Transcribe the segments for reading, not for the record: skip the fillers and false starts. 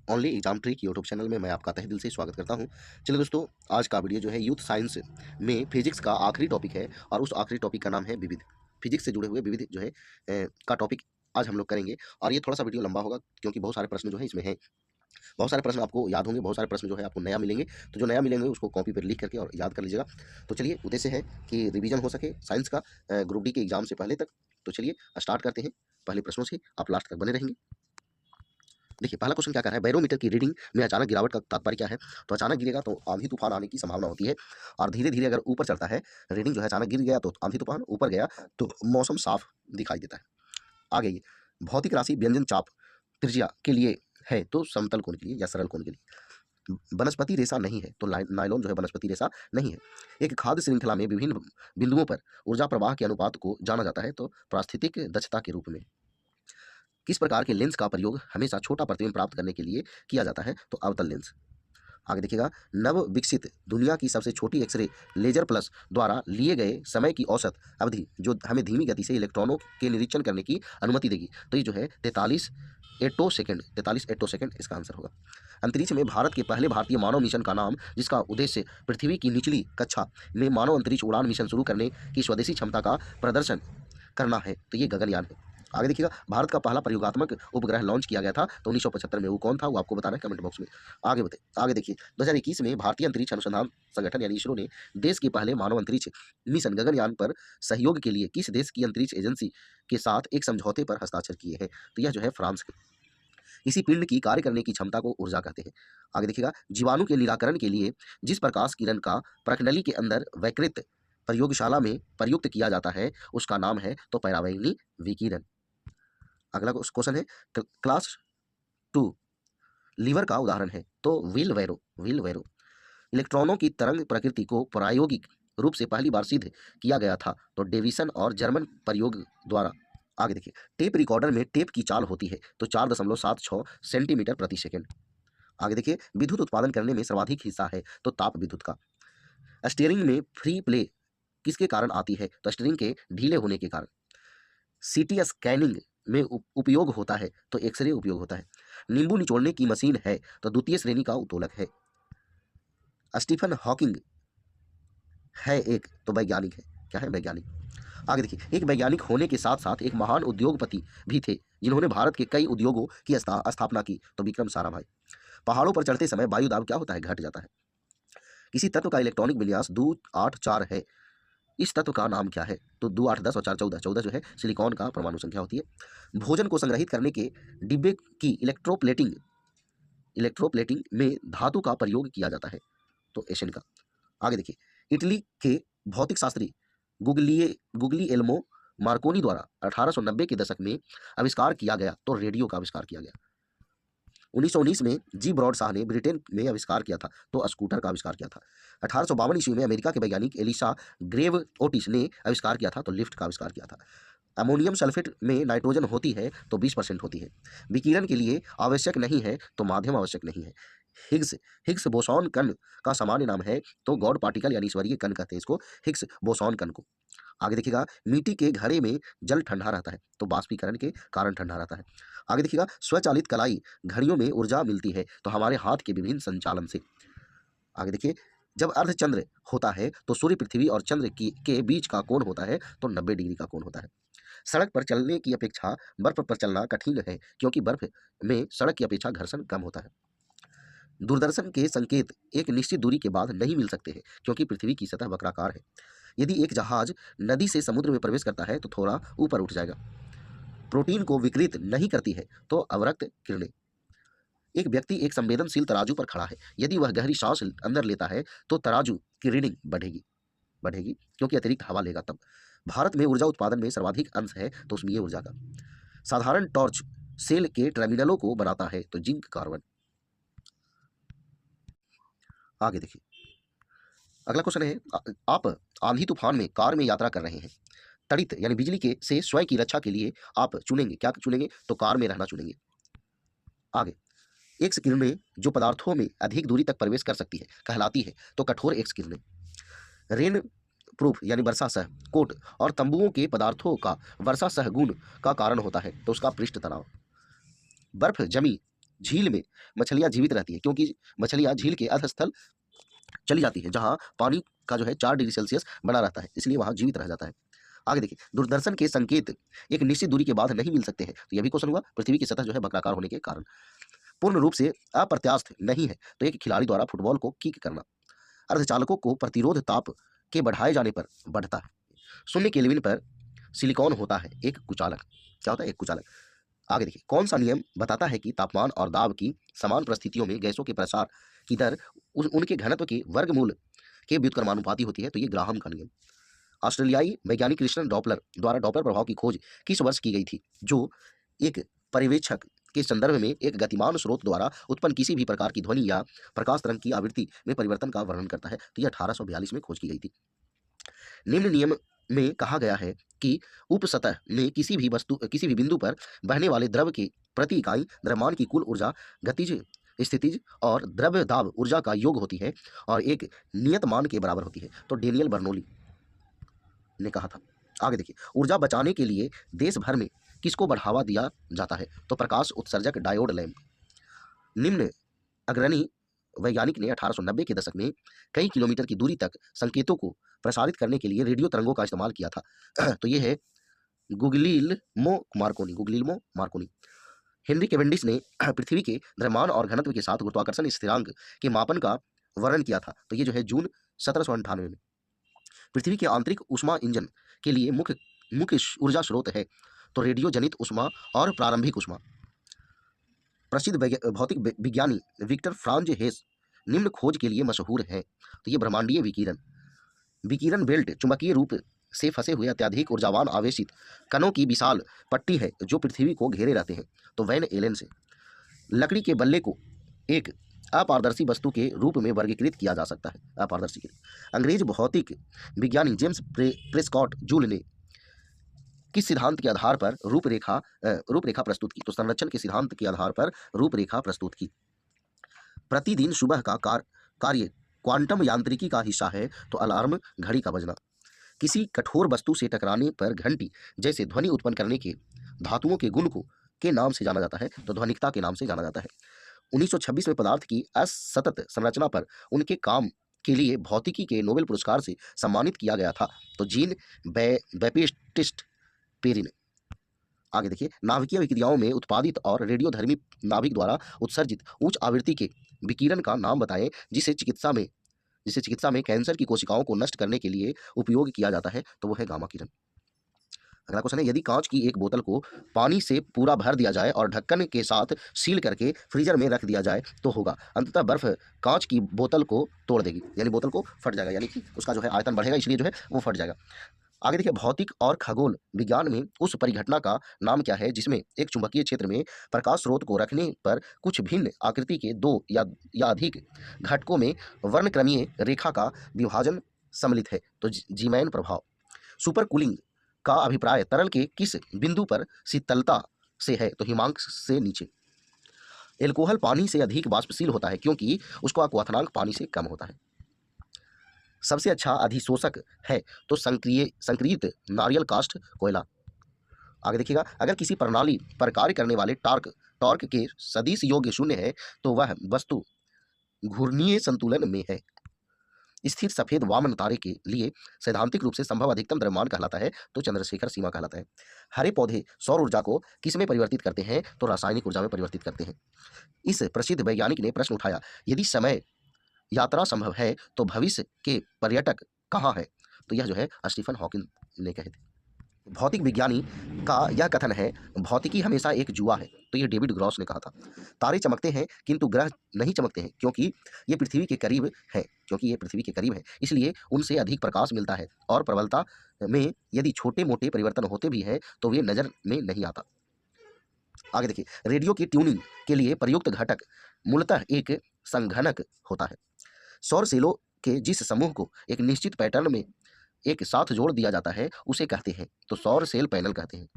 Only exam trick YouTube channel में मैं आपका तहे दिल से स्वागत करता हूं। चलिए दोस्तों, आज का वीडियो जो है यूथ साइंस में फिजिक्स का आखिरी टॉपिक है और उस आखिरी टॉपिक का नाम है विविध। फिजिक्स से जुड़े हुए विविध जो है का टॉपिक आज हम लोग करेंगे। और ये थोड़ा सा वीडियो लंबा होगा क्योंकि बहुत सारे प्रश्न जो है इसमें हैं। बहुत सारे प्रश्न आपको याद होंगे, बहुत सारे प्रश्न जो है आपको नया मिलेंगे। तो जो नया मिलेंगे उसको कॉपी पर लिख करके और याद कर लीजिएगा। तो चलिए, उद्देश्य है कि रिवीजन हो सके साइंस का ग्रुप डी के एग्जाम से पहले तक। तो चलिए स्टार्ट करते हैं पहले प्रश्नों से, आप लास्ट तक बने रहेंगे। देखिए, पहला क्वेश्चन क्या कर रहा है, बैरोमीटर की रीडिंग में अचानक गिरावट का तात्पर्य क्या है। तो अचानक गिरेगा तो आंधी तूफान आने की संभावना होती है, और धीरे धीरे अगर ऊपर चढ़ता है, रीडिंग जो है अचानक गिर गया तो आंधी तूफान, ऊपर गया तो मौसम साफ दिखाई देता है। आगे ये भौतिक राशि व्यंजन चाप त्रिज्या के लिए है तो समतल कोण के लिए या सरल कोण के लिए। वनस्पति रेशा नहीं है तो नायलॉन जो है वनस्पति रेशा नहीं है। एक खाद्य श्रृंखला में विभिन्न बिंदुओं पर ऊर्जा प्रवाह के अनुपात को जाना जाता है तो पारिस्थितिक दक्षता के रूप में। किस प्रकार के लेंस का प्रयोग हमेशा छोटा प्रतिबिंब प्राप्त करने के लिए किया जाता है तो अवतल लेंस। आगे देखिएगा, नव विकसित दुनिया की सबसे छोटी एक्सरे लेजर प्लस द्वारा लिए गए समय की औसत अवधि जो हमें धीमी गति से इलेक्ट्रॉनों के निरीक्षण करने की अनुमति देगी। तो ये जो है 43 एटो सेकेंड, 43 एटो सेकेंड इसका आंसर होगा। अंतरिक्ष में भारत के पहले भारतीय मानव मिशन का नाम, जिसका उद्देश्य पृथ्वी की निचली कक्षा में मानव अंतरिक्ष उड़ान मिशन शुरू करने की स्वदेशी क्षमता का प्रदर्शन करना है, तो ये गगनयान है। आगे देखिएगा, भारत का पहला प्रयोगात्मक उपग्रह लॉन्च किया गया था तो 1975 में, वो कौन था वो आपको बताना है कमेंट बॉक्स में। आगे देखिए, 2021 में भारतीय अंतरिक्ष अनुसंधान संगठन यानी इसरो ने देश के पहले मानव अंतरिक्ष मिशन गगनयान पर सहयोग के लिए किस देश की अंतरिक्ष एजेंसी के साथ एक समझौते पर हस्ताक्षर किए हैं। तो यह जो है फ्रांस के। इसी पिंड की कार्य करने की क्षमता को ऊर्जा कहते हैं। आगे देखिएगा, जीवाणु के निराकरण के लिए जिस प्रकाश किरण का प्रकनली के अंदर वैकृत प्रयोगशाला में प्रयुक्त किया जाता है उसका नाम है तो परावैंगनी विकिरण। अगला क्वेश्चन है, क्लास 2 लीवर का उदाहरण है तो व्हील वैरो। इलेक्ट्रॉनों की तरंग प्रकृति को प्रायोगिक रूप से पहली बार सिद्ध किया गया था तो डेविसन और जर्मन प्रयोग द्वारा। आगे देखिए, टेप रिकॉर्डर में टेप की चाल होती है तो 4.76 सेंटीमीटर प्रति सेकंड। आगे देखिए, विद्युत उत्पादन करने में सर्वाधिक हिस्सा है तो ताप विद्युत का। स्टीयरिंग में फ्री प्ले किसके कारण आती है तो स्टीयरिंग के ढीले होने के कारण। सीटी स्कैनिंग में उपयोग होता है तो एक्सरे उपयोग होता है। नींबू निचोड़ने की मशीन है तो द्वितीय श्रेणी का उत्तोलक है। स्टीफन हॉकिंग है एक तो वैज्ञानिक है, क्या है वैज्ञानिक। आगे देखिए, एक वैज्ञानिक होने के साथ साथ एक महान उद्योगपति भी थे जिन्होंने भारत के कई उद्योगों की स्थापना की तो विक्रम साराभाई। पहाड़ों पर चढ़ते समय वायु दाब क्या होता है, घट जाता है। किसी तत्व का इलेक्ट्रॉनिक विन्यास 2 8 4 है, इस तत्व का नाम क्या है तो 2 8 10 और 4 14। 14 जो है सिलिकॉन का परमाणु संख्या होती है। भोजन को संग्रहित करने के डिब्बे की इलेक्ट्रोप्लेटिंग में धातु का प्रयोग किया जाता है तो एशियन का। आगे देखिए, इटली के भौतिक शास्त्री गुगलिएल्मो मार्कोनी द्वारा 1890 के दशक में आविष्कार किया गया तो रेडियो का आविष्कार किया गया। 1919 में जी ब्रॉड शाह ने ब्रिटेन में आविष्कार किया था तो स्कूटर का आविष्कार किया था। 1852 ईस्वी में अमेरिका के वैज्ञानिक एलिसा ग्रेव ओटिस ने आविष्कार किया था तो लिफ्ट का आविष्कार किया था। अमोनियम सल्फेट में नाइट्रोजन होती है तो 20% होती है। विकिरण के लिए आवश्यक नहीं है तो माध्यम आवश्यक नहीं है। हिग्स बोसॉन कण का सामान्य नाम है तो गॉड पार्टिकल यानी ईश्वरीय कण कहते हैं इसको, हिग्स बोसॉन कण को। आगे देखिएगा, मिट्टी के घड़े में जल ठंडा रहता है तो बाष्पीकरण के कारण ठंडा रहता है। आगे देखिएगा, स्वचालित कलाई घड़ियों में ऊर्जा मिलती है तो हमारे हाथ के विभिन्न संचालन से। आगे देखिए, जब अर्धचंद्र होता है तो सूर्य पृथ्वी और चंद्र के बीच का कोण होता है तो 90 डिग्री का कोण होता है। सड़क पर चलने की अपेक्षा बर्फ पर चलना कठिन है क्योंकि बर्फ में सड़क की अपेक्षा घर्षण कम होता है। दूरदर्शन के संकेत एक निश्चित दूरी के बाद नहीं मिल सकते हैं क्योंकि पृथ्वी की सतह वक्राकार है। यदि एक जहाज नदी से समुद्र में प्रवेश करता है तो थोड़ा ऊपर उठ जाएगा। प्रोटीन को विकृत नहीं करती है तो अवरक्त किरणें। एक व्यक्ति एक संवेदनशील तराजू पर खड़ा है, यदि वह गहरी सांस अंदर लेता है तो तराजू की रीडिंग बढ़ेगी क्योंकि अतिरिक्त हवा लेगा तब। भारत में ऊर्जा उत्पादन में सर्वाधिक अंश है तो उसमें ऊर्जा का। साधारण टॉर्च सेल के टर्मिनलों को बनाता है तो जिंक कार्बन। आगे देखिए, अगला क्वेश्चन है, आप आंधी तूफान में कार में यात्रा कर रहे हैं। तड़ित यानी बिजली के से स्वयं की रक्षा के लिए आप चुनेंगे, क्या चुनेंगे तो कार में रहना चुनेंगे। आगे, एक्स किरणें जो पदार्थों में अधिक दूरी तक प्रवेश कर सकती है कहलाती है तो कठोर एक्स किरणें। रेन प्रूफ यानी वर्षा सह कोट और तंबुओं के पदार्थों का वर्षा सह गुण का कारण होता है तो उसका पृष्ठ तनाव। बर्फ जमी झील में मछलियाँ जीवित रहती हैं, क्योंकि मछलियाँ झील के अधस्थल चली जाती हैं, जहाँ पानी का जो है 4 डिग्री सेल्सियस बना रहता है, इसलिए वहाँ जीवित रह जाता है। आगे देखिए, दूरदर्शन के संकेत एक निश्चित दूरी के बाद नहीं मिल सकते हैं। तो यह भी क्वेश्चन हुआ, पृथ्वी की सतह जो है वक्राकार होने के कारण। पूर्ण रूप से अप्रत्यास्थ नहीं है, तो एक खिलाड़ी द्वारा फुटबॉल को किक करना। अर्धचालकों को प्रतिरोध ताप के बढ़ाए जाने पर बढ़ता है। शून्य केल्विन पर सिलिकॉन होता है एक कुचालक। क्या होता है? एक कुचालक। आगे देखिए, कौन सा नियम बताता है कि तापमान और दाब की समान परिस्थितियों में गैसों के प्रसार की दर उनके घनत्व के वर्गमूल के व्युत्क्रमानुपाती होती है? तो ये ग्राहम का नियम। ऑस्ट्रेलियाई वैज्ञानिक क्रिस्टियन डॉपलर द्वारा डॉपलर प्रभाव की खोज किस वर्ष की गई थी, जो एक पर्यवेक्षक के संदर्भ में एक गतिमान स्रोत द्वारा उत्पन्न किसी भी प्रकार की ध्वनि या प्रकाश तरंग की आवृत्ति में परिवर्तन का वर्णन करता है? तो यह 1842 में खोज की गई थी। निम्न नियम में कहा गया है कि उपसतह में किसी भी बिंदु पर बहने वाले द्रव के प्रति इकाई द्रव्यमान की कुल ऊर्जा गतिज, स्थितिज और द्रव्य दाब ऊर्जा का योग होती है और एक नियत मान के बराबर होती है। तो डेनियल बर्नौली ने कहा था। आगे देखिए, ऊर्जा बचाने के लिए देश भर में किसको बढ़ावा दिया जाता है? तो प्रकाश उत्सर्जक डायोड लैंप। निम्न अग्रणी वैज्ञानिक ने 1890 के दशक में कई किलोमीटर की दूरी तक संकेतों को प्रसारित करने के लिए रेडियो तरंगों का इस्तेमाल किया था। तो ये है गुग्लियल्मो मार्कोनी। हेनरी कैवेंडिश ने पृथ्वी के द्रव्यमान और घनत्व के साथ गुरुत्वाकर्षण स्थिरांक के मापन का वर्णन किया था। तो ये जो है जून 1798 में। पृथ्वी के आंतरिक ऊष्मा इंजन के लिए मुख्य ऊर्जा स्रोत है? तो रेडियो जनित ऊष्मा और प्रारंभिक ऊष्मा। प्रसिद्ध भौतिक विज्ञानी विक्टर फ्रांज हेस निम्न खोज के लिए मशहूर हैं? तो ये ब्रह्मांडीय विकिरण, विकिरण बेल्ट चुंबकीय रूप से फंसे हुए अत्यधिक ऊर्जावान आवेशित कणों की विशाल पट्टी है जो पृथ्वी को घेरे रहते हैं। तो वैन एलन से। लकड़ी के बल्ले को एक अपारदर्शी वस्तु के रूप में वर्गीकृत किया जा सकता है, अपारदर्शी के। अंग्रेज भौतिक विज्ञानी जेम्स प्रेस्कॉट जूल ने किस सिद्धांत के आधार पर रूपरेखा प्रस्तुत की? तो संरक्षण के सिद्धांत के आधार पर रूपरेखा प्रस्तुत की। प्रतिदिन सुबह का कार्य क्वांटम यांत्रिकी का हिस्सा है? तो अलार्म घड़ी का बजना। किसी कठोर वस्तु से टकराने पर घंटी जैसे ध्वनि उत्पन्न करने के धातुओं के गुण को के नाम से जाना जाता है? तो ध्वनिकता के नाम से जाना जाता है। 1926 में पदार्थ की असतत संरचना पर उनके काम के लिए भौतिकी के नोबेल पुरस्कार से सम्मानित किया गया था। तो जीन बैप्टिस्ट पेरिन। आगे देखिए, नाभिकीय विक्रियाओं में उत्पादित और रेडियोधर्मी नाभिक द्वारा उत्सर्जित उच्च आवृत्ति के विकिरण का नाम बताएं जिसे चिकित्सा में कैंसर की कोशिकाओं को नष्ट करने के लिए उपयोग किया जाता है? तो वो है गामा किरण। अगला क्वेश्चन है, यदि कांच की एक बोतल को पानी से पूरा भर दिया जाए और ढक्कन के साथ सील करके फ्रीजर में रख दिया जाए तो होगा? अंततः बर्फ कांच की बोतल को तोड़ देगी, यानी बोतल को फट जाएगा, यानी कि उसका जो है आयतन बढ़ेगा, इसलिए जो है वो फट जाएगा। आगे देखिए, भौतिक और खगोल विज्ञान में उस परिघटना का नाम क्या है जिसमें एक चुंबकीय क्षेत्र में प्रकाश स्रोत को रखने पर कुछ भिन्न आकृति के दो या अधिक घटकों में वर्णक्रमीय रेखा का विभाजन सम्मिलित है? तो जीमैन प्रभाव। सुपर कूलिंग का अभिप्राय तरल के किस बिंदु पर शीतलता से है? तो हिमांक से नीचे। एल्कोहल पानी से अधिक वाष्पशील होता है क्योंकि उसका क्वथनांक पानी से कम होता है। सबसे अच्छा अधिशोषक है? तो संक्रियत नारियल काष्ठ कोयला। आगे देखिएगा, अगर किसी प्रणाली पर कार्य करने वाले टॉर्क के सदिश योग्य शून्य है तो वह वस्तु घूर्णीय संतुलन में है। स्थिर सफेद वामन तारे के लिए सैद्धांतिक रूप से संभव अधिकतम द्रव्यमान कहलाता है? तो चंद्रशेखर सीमा कहलाता है। हरे पौधे सौर ऊर्जा को किस में परिवर्तित करते हैं? तो रासायनिक ऊर्जा में परिवर्तित करते हैं। इस प्रसिद्ध वैज्ञानिक ने प्रश्न उठाया, यदि समय यात्रा संभव है तो भविष्य के पर्यटक कहाँ है? तो यह जो है स्टीफन हॉकिंग ने कहे थे। भौतिक विज्ञानी का यह कथन है, भौतिकी हमेशा एक जुआ है। तो ये डेविड ग्रॉस ने कहा था। तारे चमकते हैं किंतु ग्रह नहीं चमकते हैं क्योंकि ये पृथ्वी के करीब है, इसलिए उनसे अधिक प्रकाश मिलता है और प्रबलता में यदि छोटे मोटे परिवर्तन होते भी हैं तो वे नजर में नहीं आता। आगे देखिए, रेडियो की ट्यूनिंग के लिए प्रयुक्त घटक मूलतः एक संघनक होता है। सौर सेलों के जिस समूह को एक निश्चित पैटर्न में एक साथ जोड़ दिया जाता है उसे कहते हैं? तो सौर सेल पैनल कहते हैं।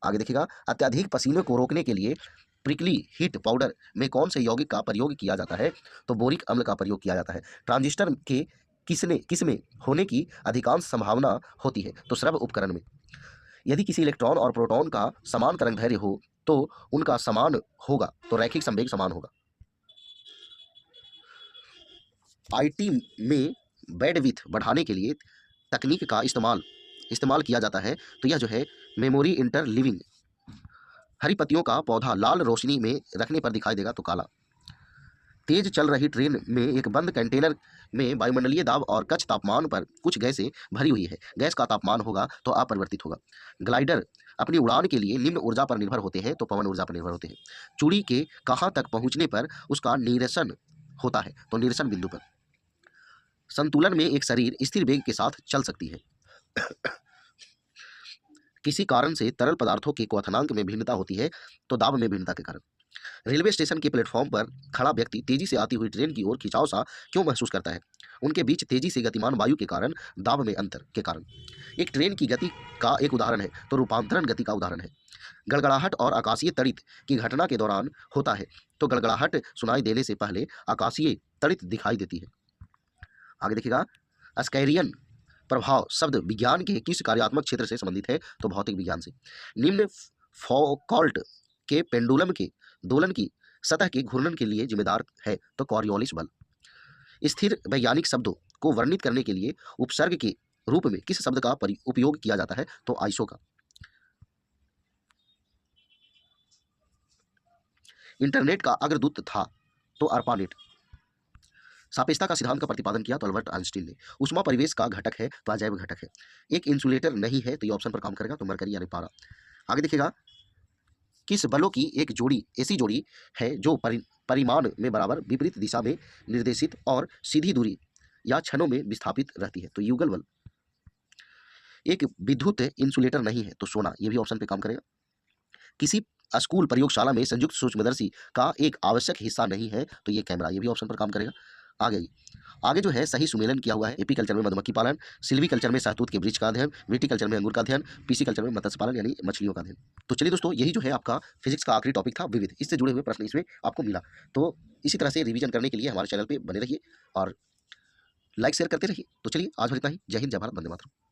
आगे देखिएगा, अत्यधिक पसीने को रोकने के लिए प्रिकली हीट पाउडर में कौन से यौगिक का प्रयोग किया जाता है? तो बोरिक अम्ल का प्रयोग किया जाता है। ट्रांजिस्टर के किसमें होने की अधिकांश संभावना होती है? तो श्रव्य उपकरण में। यदि किसी इलेक्ट्रॉन और प्रोटॉन का समान तरंग दैर्घ्य हो तो उनका समान होगा, तो रैखिक संवेग समान होगा। आईटी में बैंडविड्थ बढ़ाने के लिए तकनीक का इस्तेमाल किया जाता है। तो यह जो है मेमोरी इंटरलीविंग। हरी पत्तियों का पौधा लाल रोशनी में रखने पर दिखाई देगा, तो काला। तेज चल रही ट्रेन में एक बंद कंटेनर में वायुमंडलीय दाब और कक्ष तापमान पर कुछ गैसें भरी हुई है। गैस का तापमान होगा तो अपरिवर्तित होगा। ग्लाइडर अपनी उड़ान के लिए निम्न ऊर्जा पर निर्भर होते हैं, तो पवन ऊर्जा पर निर्भर होते हैं। चूड़ी के कहाँ तक पहुंचने पर उसका निरसन होता है, तो निरसन बिंदु पर। संतुलन में एक शरीर स्थिर वेग के साथ चल सकती है। किसी कारण से तरल पदार्थों के क्वथनांक में भिन्नता होती है, तो दाब में भिन्नता के कारण। रेलवे स्टेशन के प्लेटफॉर्म पर खड़ा व्यक्ति तेजी से आती हुई ट्रेन की ओर खिंचाव सा क्यों महसूस करता है? उनके बीच तेजी से गतिमान वायु के कारण, दाब में अंतर के कारण। एक ट्रेन की गति का एक उदाहरण है, तो रूपांतरण गति का उदाहरण है। गड़गड़ाहट और आकाशीय तड़ित की घटना के दौरान होता है, तो गड़गड़ाहट सुनाई देने से पहले आकाशीय तड़ित दिखाई देती है। आगे देखिएगा, स्कैरियन प्रभाव शब्द विज्ञान के किस कार्यात्मक क्षेत्र से संबंधित है? तो भौतिक विज्ञान से। निम्न फौकॉल्ट के पेंडुलम के दोलन की सतह के घूर्णन के लिए जिम्मेदार है, तो कॉरियोलिस बल। स्थिर वैज्ञानिक शब्दों को वर्णित करने के लिए उपसर्ग के रूप में किस शब्द का उपयोग किया जाता है? तो आइसो का। इंटरनेट का अग्रदूत था, तो अर्पानेट। सापेक्षता का सिद्धांत का प्रतिपादन किया, तो अल्बर्ट आइंस्टीन ने। ऊष्मा परिवेश का घटक है, तो अजैव घटक है। एक इंसुलेटर नहीं है, तो ये ऑप्शन पर काम करेगा, तो मरकरी यानी पारा। आगे देखिएगा, किस बलों की एक जोड़ी ऐसी जोड़ी है जो परिमाण में बराबर विपरीत दिशा में निर्देशित और सीधी दूरी या क्षणों में विस्थापित रहती है? तो युगल बल। एक विद्युत इंसुलेटर नहीं है, तो सोना, ये भी ऑप्शन पे काम करेगा। किसी स्कूल प्रयोगशाला में संयुक्त सूक्ष्मदर्शी का एक आवश्यक हिस्सा नहीं है, तो ये कैमरा, ये भी ऑप्शन पर काम करेगा। आगे जो है सही सुमेलन किया हुआ है। एपीकल्चर में मधुमक्खी पालन, सिल्वीकल्चर में शहतूत के वृक्ष का अध्ययन, विटीकल्चर में अंगूर का अध्ययन, पीसीकल्चर में मत्स्य पालन यानी मछलियों का अध्ययन। तो चलिए दोस्तों, यही जो है आपका फिजिक्स का आखिरी टॉपिक था, विविध। इससे जुड़े हुए प्रश्न इसमें आपको मिला। तो इसी तरह से रिवीजन करने के लिए हमारे चैनल पर बने रहिए और लाइक शेयर करते रहिए। तो चलिए आज भर इतना ही। जय हिंद, जय भारत, वंदे मातरम।